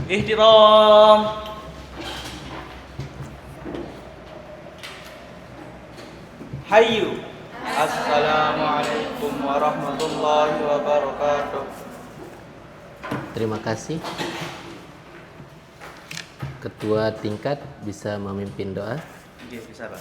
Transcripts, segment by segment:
Ihtiram. Hayyu. Assalamualaikum warahmatullahi wabarakatuh. Terima kasih. Ketua tingkat bisa memimpin doa. Oke, bisa Pak.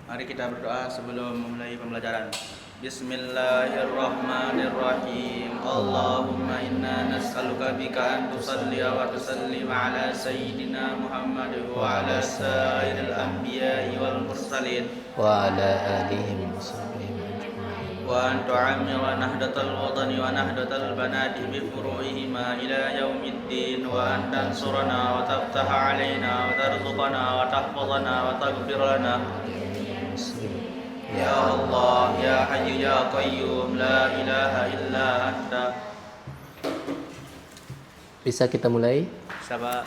Mari kita berdoa sebelum memulai pembelajaran. Bismillahirrahmanirrahim. Allahumma inna nas'aluka bika an tusalli wa tusallim ala sayyidina Muhammad wa ala sayyidil anbiya'i wal mursalin Wa ala alihi wa sahbihi ajma'in. wa an tu'ammira nahdatal watani wa nahdatal banati bi furu'ihima ila yaumiddin wa an tansurana wa taftaha alaina wa tarzuqana wa tahfazana wa taghfir lana. Ya Allah, Ya Hayyu Ya Qayyum, La ilaha illa anta. Bisa kita mulai? Sabar.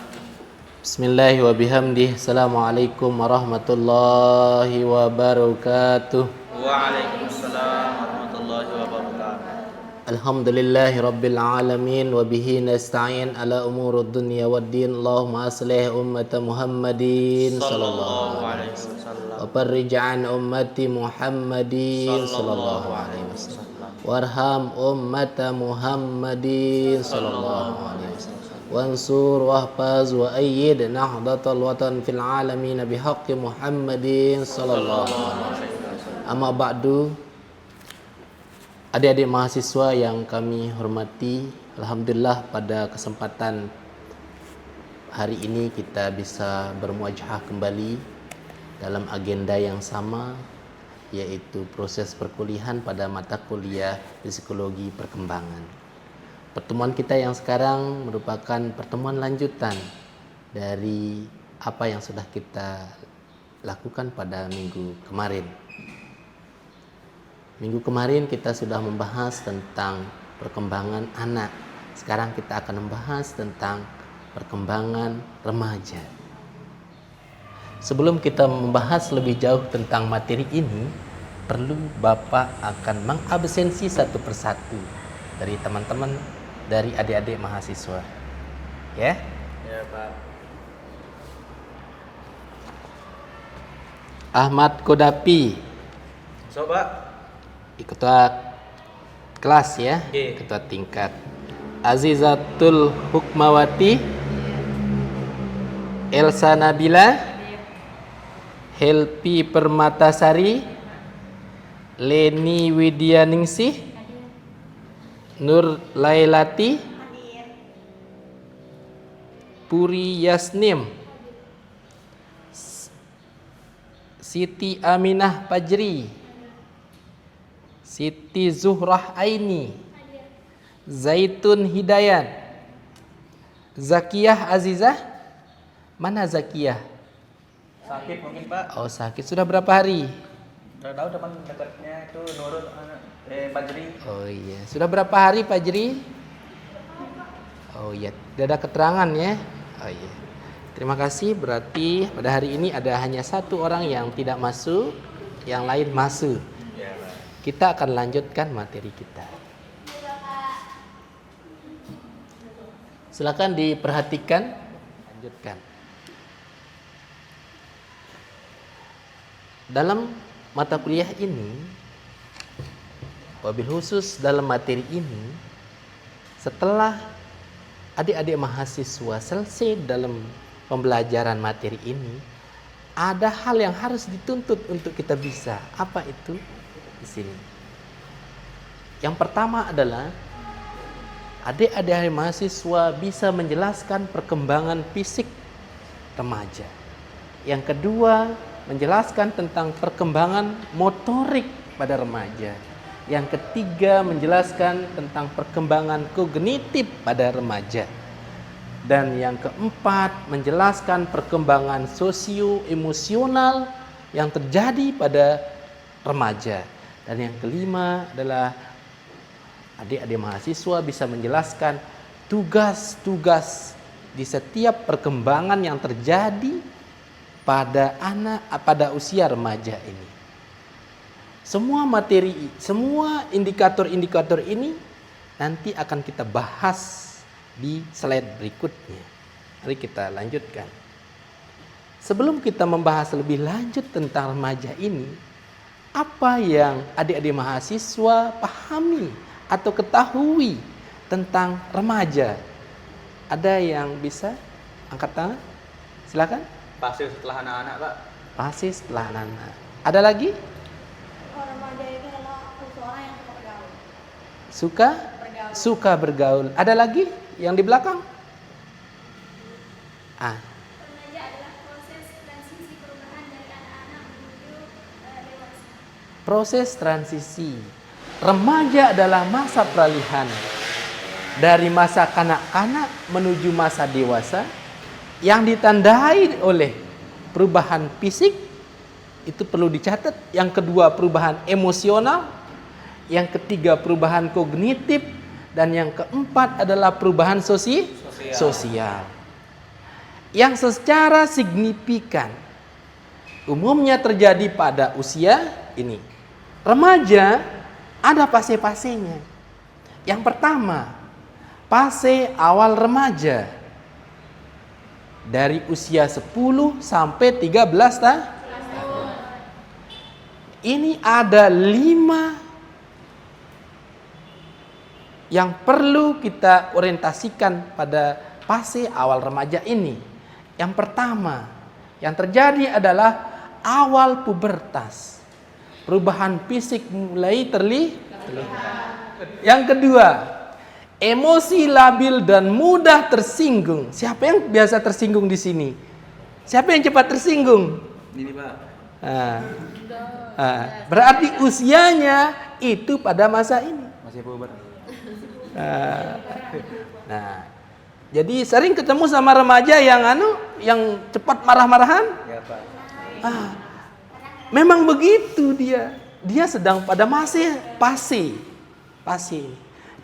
Bismillahi wa bihamdih. Assalamualaikum warahmatullahi wabarakatuh. Waalaikumsalam warahmatullahi wabarakatuh. Alhamdulillahi rabbil alamin wa bihi nasta'in ala umurud dunya waddin. Allahumma aslih ummata Muhammadin sallallahu alaihi wasallam wa farrij an ummati Muhammadin sallallahu alaihi wasallam warham ummata Muhammadin sallallahu alaihi wasallam wansur wahfaz wa ayyid nahdatal watan fil alamin bihaqqi Muhammadin sallallahu alaihi wasallam. Amma ba'du. Adik-adik mahasiswa yang kami hormati, alhamdulillah pada kesempatan hari ini kita bisa bermuajahah kembali dalam agenda yang sama, yaitu proses perkuliahan pada mata kuliah psikologi perkembangan. Pertemuan kita yang sekarang merupakan pertemuan lanjutan dari apa yang sudah kita lakukan pada minggu kemarin. Minggu kemarin kita sudah membahas tentang perkembangan anak. Sekarang kita akan membahas tentang perkembangan remaja. Sebelum kita membahas lebih jauh tentang materi ini, perlu Bapak akan mengabsensi satu persatu dari teman-teman, dari adik-adik mahasiswa. Ya? Ya Pak. Ahmad Kodapi, Coba. ketua kelas ya, Oke. ketua tingkat. Azizatul Hukmawati, Elsa Nabila, Helpi Permatasari, Leni Widyaningsih, Nur Lailati, Puri Yasnim, Siti Aminah Fajri, Siti Zuhrah Aini, Zaitun Hidayat, Zakiyah Azizah. Mana Zakiyah? Sakit mungkin Pak. Oh sakit. Sudah berapa hari? Udah tahu teman dekatnya itu Nurul Fajri. Oh iya. Sudah berapa hari Pak Jri? Oh iya. Tidak ada keterangan ya. Oh iya. Terima kasih. Berarti pada hari ini ada hanya satu orang yang tidak masuk, yang lain masuk. Ya Pak. Kita akan lanjutkan materi kita. Silakan diperhatikan. Lanjutkan. Dalam mata kuliah ini, wabil khusus dalam materi ini, setelah adik-adik mahasiswa selesai dalam pembelajaran materi ini, ada hal yang harus dituntut untuk kita bisa. Apa itu? Di sini. Yang pertama adalah adik-adik mahasiswa bisa menjelaskan perkembangan fisik remaja. Yang kedua, menjelaskan tentang perkembangan motorik pada remaja. Yang ketiga, menjelaskan tentang perkembangan kognitif pada remaja. Dan yang keempat, menjelaskan perkembangan sosio-emosional yang terjadi pada remaja. Dan yang kelima adalah adik-adik mahasiswa bisa menjelaskan tugas-tugas di setiap perkembangan yang terjadi pada usia remaja ini. Semua materi, semua indikator-indikator ini nanti akan kita bahas di slide berikutnya. Mari kita lanjutkan. Sebelum kita membahas lebih lanjut tentang remaja ini, apa yang adik-adik mahasiswa pahami atau ketahui tentang remaja? Ada yang bisa angkat tangan? Silakan. Pasif setelah anak-anak, Pak. Pasti setelah anak-anak. Ada lagi? Remaja itu adalah seseorang yang suka bergaul. Suka bergaul. Ada lagi yang di belakang? Remaja adalah proses transisi perubahan dari anak-anak menuju dewasa. Proses transisi. Remaja adalah masa peralihan dari masa kanak-kanak menuju masa dewasa yang ditandai oleh perubahan fisik, itu perlu dicatat. Yang kedua, perubahan emosional. Yang ketiga, perubahan kognitif. Dan yang keempat adalah perubahan sosial. Yang secara signifikan umumnya terjadi pada usia ini. Remaja ada fase-fasenya. Yang pertama, fase awal remaja dari usia 10 sampai 13 tahun. Ini ada 5 yang perlu kita orientasikan pada fase awal remaja ini. Yang pertama, yang terjadi adalah awal pubertas. Perubahan fisik mulai terlihat. Yang kedua, emosi labil dan mudah tersinggung. Siapa yang biasa tersinggung di sini? Siapa yang cepat tersinggung? Ini, Pak. Berarti usianya itu pada masa ini. Masih puber. Jadi sering ketemu sama remaja yang cepat marah-marahan. Ya, Pak. Memang begitu dia. Dia sedang pada masa fase.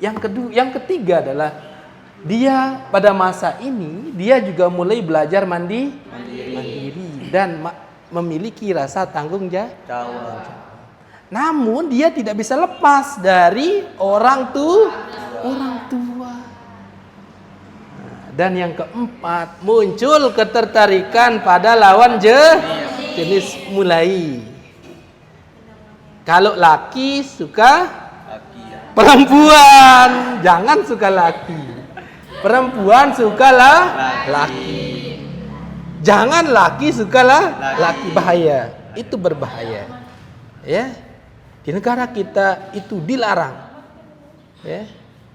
Yang ketiga adalah dia pada masa ini dia juga mulai belajar mandiri dan memiliki rasa tanggung jawab. Namun dia tidak bisa lepas dari orang tua. Dan yang keempat, muncul ketertarikan pada lawan jenis mulai. Kalau laki suka perempuan, jangan suka laki. Perempuan sukalah laki. Jangan laki sukalah laki, bahaya. Itu berbahaya. Ya. Di negara kita itu dilarang. Ya.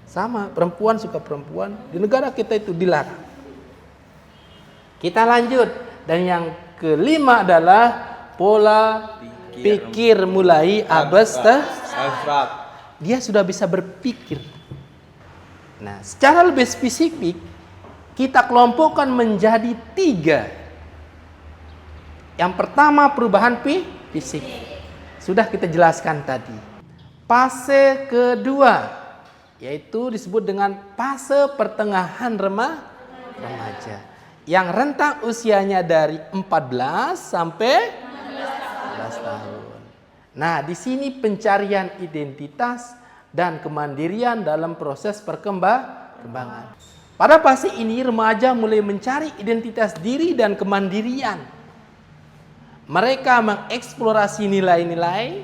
Sama, perempuan suka perempuan. Di negara kita itu dilarang. Kita lanjut. Dan yang kelima adalah pola pikir mulai abstrak. Dia sudah bisa berpikir. Nah, secara lebih spesifik, kita kelompokkan menjadi 3. Yang pertama, perubahan fisik. Sudah kita jelaskan tadi. Fase kedua, yaitu disebut dengan fase pertengahan remaja, yang rentang usianya dari 14 sampai 16 tahun. Nah, di sini pencarian identitas dan kemandirian dalam proses perkembangan. Pada fase ini remaja mulai mencari identitas diri dan kemandirian. Mereka mengeksplorasi nilai-nilai,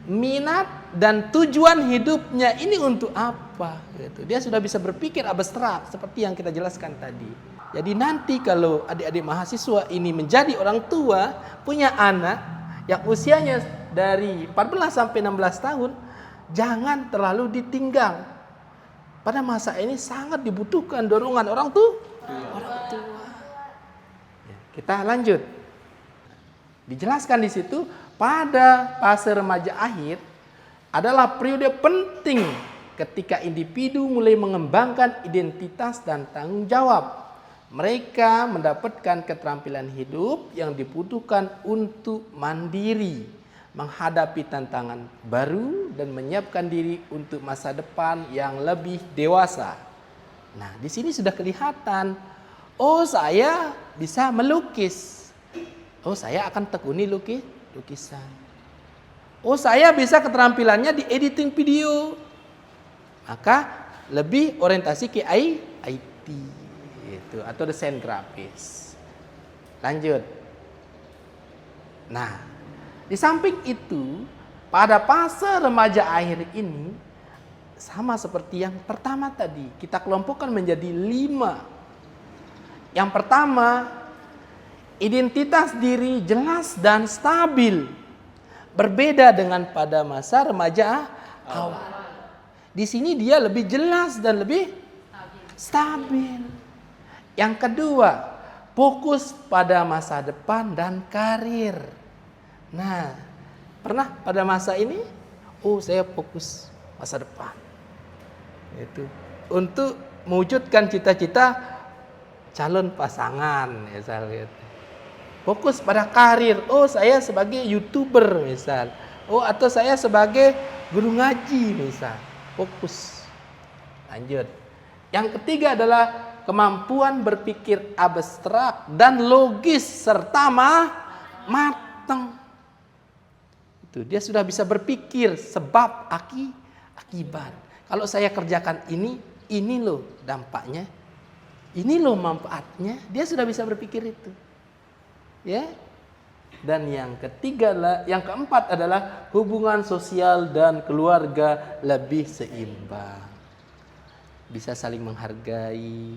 minat dan tujuan hidupnya ini untuk apa gitu. Dia sudah bisa berpikir abstrak seperti yang kita jelaskan tadi. Jadi nanti kalau adik-adik mahasiswa ini menjadi orang tua, punya anak yang usianya dari 14 sampai 16 tahun, jangan terlalu ditinggal. Pada masa ini sangat dibutuhkan dorongan orang tua. Ya, kita lanjut. Dijelaskan di situ pada fase remaja akhir adalah periode penting ketika individu mulai mengembangkan identitas dan tanggung jawab. Mereka mendapatkan keterampilan hidup yang dibutuhkan untuk mandiri, menghadapi tantangan baru dan menyiapkan diri untuk masa depan yang lebih dewasa. Nah, di sini sudah kelihatan, oh saya bisa melukis. Oh, saya akan tekuni lukisan. Oh, saya bisa keterampilannya di editing video. Maka lebih orientasi ke IT. Gitu. Itu atau desain grafis. Lanjut. Nah, di samping itu pada fase remaja akhir ini sama seperti yang pertama tadi, kita kelompokkan menjadi 5. Yang pertama, identitas diri jelas dan stabil. Berbeda dengan pada masa remaja awal. Di sini dia lebih jelas dan lebih stabil. Yang kedua, fokus pada masa depan dan karir. Nah, pernah pada masa ini, saya fokus masa depan. Itu untuk mewujudkan cita-cita calon pasangan misalnya. Fokus pada karir. Saya sebagai YouTuber misal. Atau saya sebagai guru ngaji misal. Fokus. Lanjut. Yang ketiga adalah kemampuan berpikir abstrak dan logis serta matang. Itu dia sudah bisa berpikir sebab akibat. Kalau saya kerjakan ini loh dampaknya, ini loh manfaatnya. Dia sudah bisa berpikir itu, ya. Dan yang keempat adalah hubungan sosial dan keluarga lebih seimbang, bisa saling menghargai,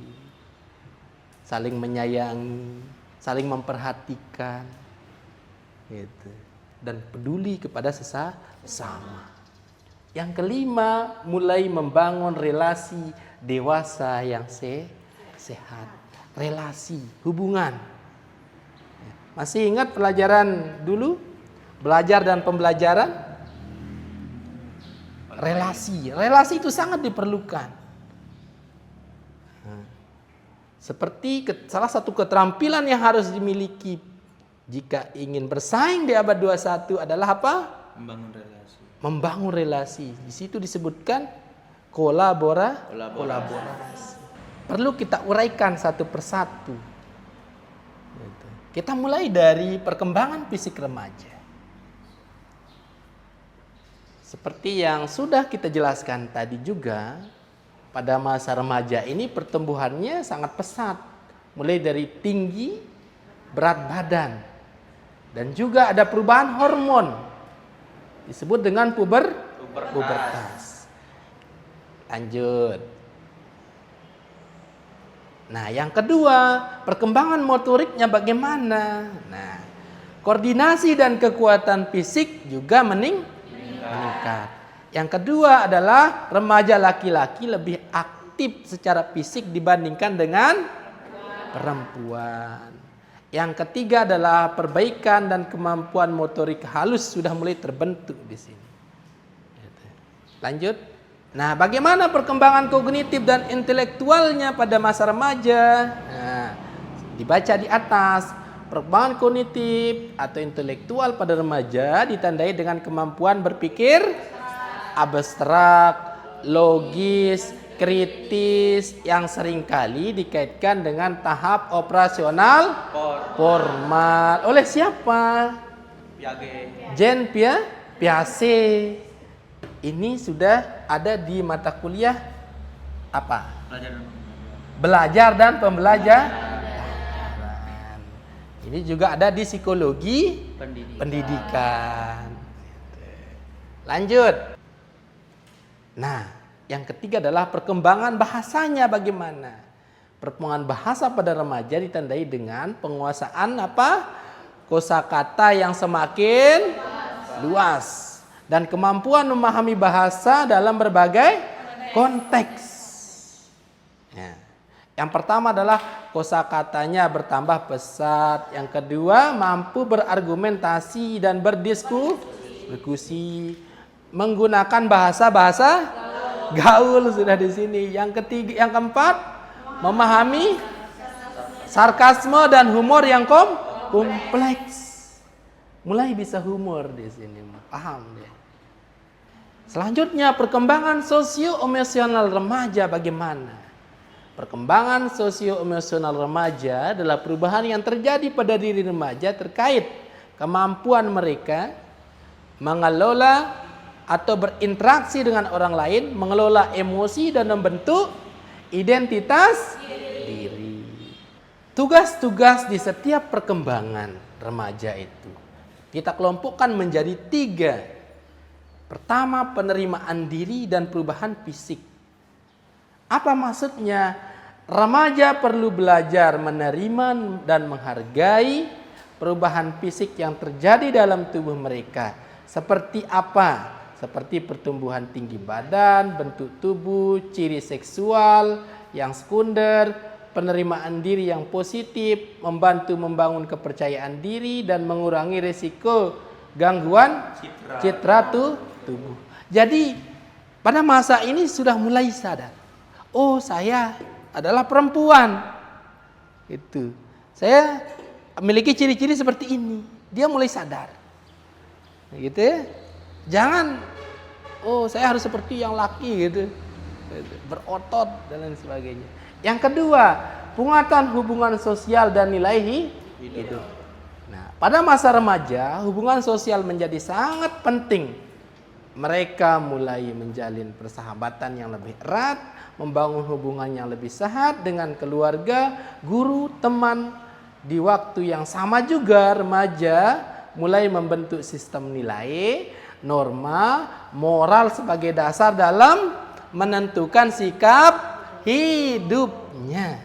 saling menyayangi, saling memperhatikan, gitu. Dan peduli kepada sesama. Yang kelima, mulai membangun relasi dewasa yang sehat. Relasi, hubungan. Masih ingat pelajaran dulu? Belajar dan pembelajaran? Relasi itu sangat diperlukan. Seperti salah satu keterampilan yang harus dimiliki jika ingin bersaing di abad 21 adalah apa? Membangun relasi. Di situ disebutkan kolaborasi. Perlu kita uraikan satu persatu. Kita mulai dari perkembangan fisik remaja. Seperti yang sudah kita jelaskan tadi juga, pada masa remaja ini pertumbuhannya sangat pesat. Mulai dari tinggi, berat badan, dan juga ada perubahan hormon. Disebut dengan pubertas. Lanjut. Nah, yang kedua, perkembangan motoriknya bagaimana? Nah, koordinasi dan kekuatan fisik juga meningkat. Yang kedua adalah remaja laki-laki lebih aktif secara fisik dibandingkan dengan perempuan. Yang ketiga adalah perbaikan dan kemampuan motorik halus sudah mulai terbentuk di sini. Lanjut. Nah, bagaimana perkembangan kognitif dan intelektualnya pada masa remaja? Nah, dibaca di atas. Perkembangan kognitif atau intelektual pada remaja ditandai dengan kemampuan berpikir abstrak, logis, kritis yang seringkali dikaitkan dengan tahap operasional formal. Oleh siapa? Jean Piaget. Ini sudah ada di mata kuliah apa? Belajar dan pembelajaran. Ini juga ada di psikologi pendidikan. Lanjut. Nah, yang ketiga adalah perkembangan bahasanya bagaimana? Perkembangan bahasa pada remaja ditandai dengan penguasaan apa? Kosakata yang semakin luas dan kemampuan memahami bahasa dalam berbagai konteks. Ya. Yang pertama adalah kosakatanya bertambah pesat. Yang kedua, mampu berargumentasi dan berdiskusi, menggunakan bahasa gaul sudah di sini. Yang ketiga, yang keempat, memahami sarkasme dan humor yang kompleks. Mulai bisa humor di sini, paham dia. Selanjutnya, perkembangan sosio-emosional remaja bagaimana? Perkembangan sosio-emosional remaja adalah perubahan yang terjadi pada diri remaja terkait kemampuan mereka mengelola atau berinteraksi dengan orang lain, mengelola emosi dan membentuk identitas diri. Tugas-tugas di setiap perkembangan remaja itu kita kelompokkan menjadi 3. Pertama, penerimaan diri dan perubahan fisik. Apa maksudnya? Remaja perlu belajar menerima dan menghargai perubahan fisik yang terjadi dalam tubuh mereka. Seperti apa? Seperti pertumbuhan tinggi badan, bentuk tubuh, ciri seksual yang sekunder, penerimaan diri yang positif, membantu membangun kepercayaan diri dan mengurangi risiko gangguan citra tubuh. Jadi pada masa ini sudah mulai sadar. Oh, saya adalah perempuan. Itu. Saya memiliki ciri-ciri seperti ini. Dia mulai sadar. Gitu ya. Jangan saya harus seperti yang laki gitu. Berotot dan lain sebagainya. Yang kedua, penguatan hubungan sosial dan nilai hidup. Nah, pada masa remaja, hubungan sosial menjadi sangat penting. Mereka mulai menjalin persahabatan yang lebih erat, membangun hubungan yang lebih sehat dengan keluarga, guru, teman. Di waktu yang sama juga remaja mulai membentuk sistem nilai, norma, moral sebagai dasar dalam menentukan sikap hidupnya.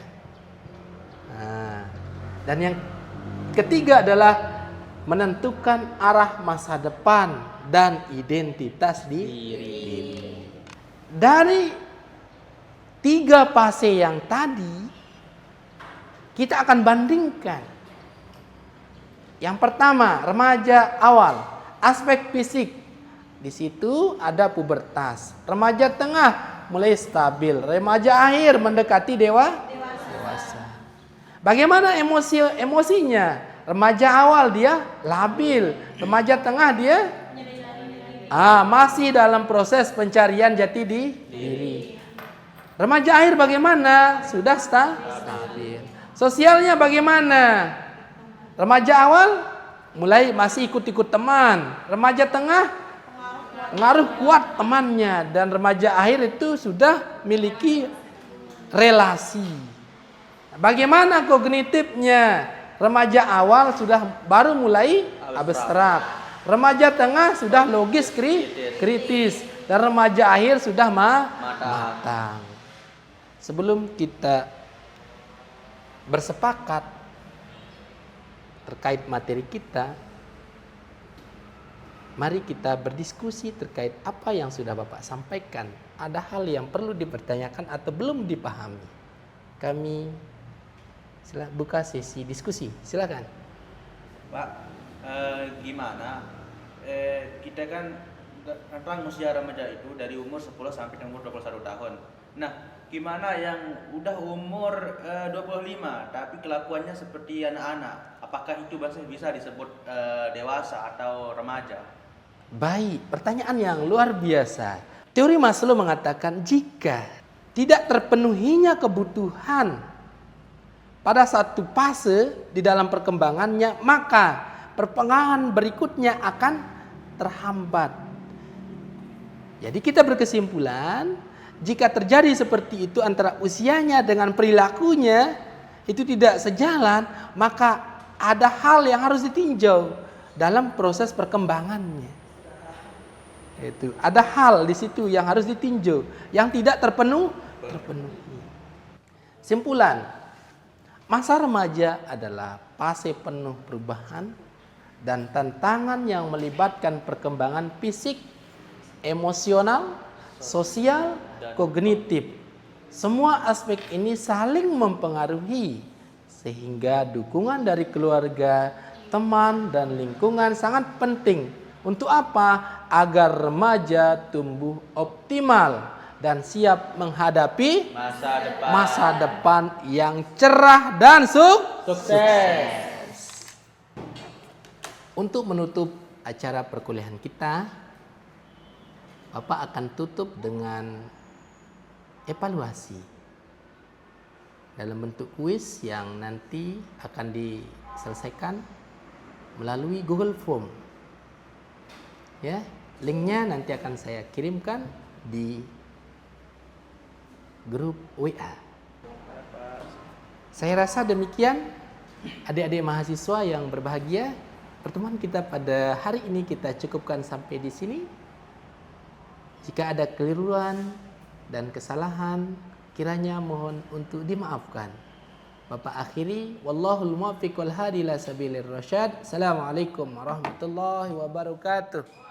Nah, dan yang ketiga adalah menentukan arah masa depan dan identitas diri. Dari 3 fase yang tadi kita akan bandingkan. Yang pertama, remaja awal, aspek fisik. Di situ ada pubertas. Remaja tengah mulai stabil, remaja akhir mendekati dewasa. Bagaimana emosinya? Remaja awal dia labil, remaja tengah dia masih dalam proses pencarian jati diri. Remaja akhir bagaimana? Sudah stabil. Sosialnya bagaimana? Remaja awal mulai masih ikut-ikut teman. Remaja tengah pengaruh kuat temannya. Dan remaja akhir itu sudah miliki relasi. Bagaimana kognitifnya? Remaja awal sudah baru mulai abstrak. Remaja tengah sudah logis kritis. Dan remaja akhir sudah matang. Sebelum kita bersepakat terkait materi kita, mari kita berdiskusi terkait apa yang sudah Bapak sampaikan. Ada hal yang perlu dipertanyakan atau belum dipahami. Kami buka sesi diskusi. Silakan. Pak, gimana? Kita kan rentang usia remaja itu dari umur 10 sampai umur 21 tahun. Nah, gimana yang udah umur 25 tapi kelakuannya seperti anak-anak? Apakah itu bisa disebut dewasa atau remaja? Baik, pertanyaan yang luar biasa. Teori Maslow mengatakan jika tidak terpenuhinya kebutuhan pada satu fase di dalam perkembangannya, maka perkembangan berikutnya akan terhambat. Jadi kita berkesimpulan, jika terjadi seperti itu antara usianya dengan perilakunya itu tidak sejalan, maka ada hal yang harus ditinjau dalam proses perkembangannya. Itu ada hal di situ yang harus ditinjau yang tidak terpenuhi. Simpulan, masa remaja adalah fase penuh perubahan dan tantangan yang melibatkan perkembangan fisik, emosional, sosial, kognitif. Semua aspek ini saling mempengaruhi sehingga dukungan dari keluarga, teman, dan lingkungan sangat penting. Untuk apa? Agar remaja tumbuh optimal dan siap menghadapi masa depan yang cerah dan sukses. Untuk menutup acara perkuliahan kita, Bapak akan tutup dengan evaluasi dalam bentuk kuis yang nanti akan diselesaikan melalui Google Form. Ya, linknya nanti akan saya kirimkan di grup WA. Saya rasa demikian, adik-adik mahasiswa yang berbahagia. Pertemuan kita pada hari ini kita cukupkan sampai di sini. Jika ada keliruan dan kesalahan, kiranya mohon untuk dimaafkan. Bapak akhiri, wallahul muwaffiq wal hadi ila sabilir rasyad. Assalamualaikum warahmatullahi wabarakatuh.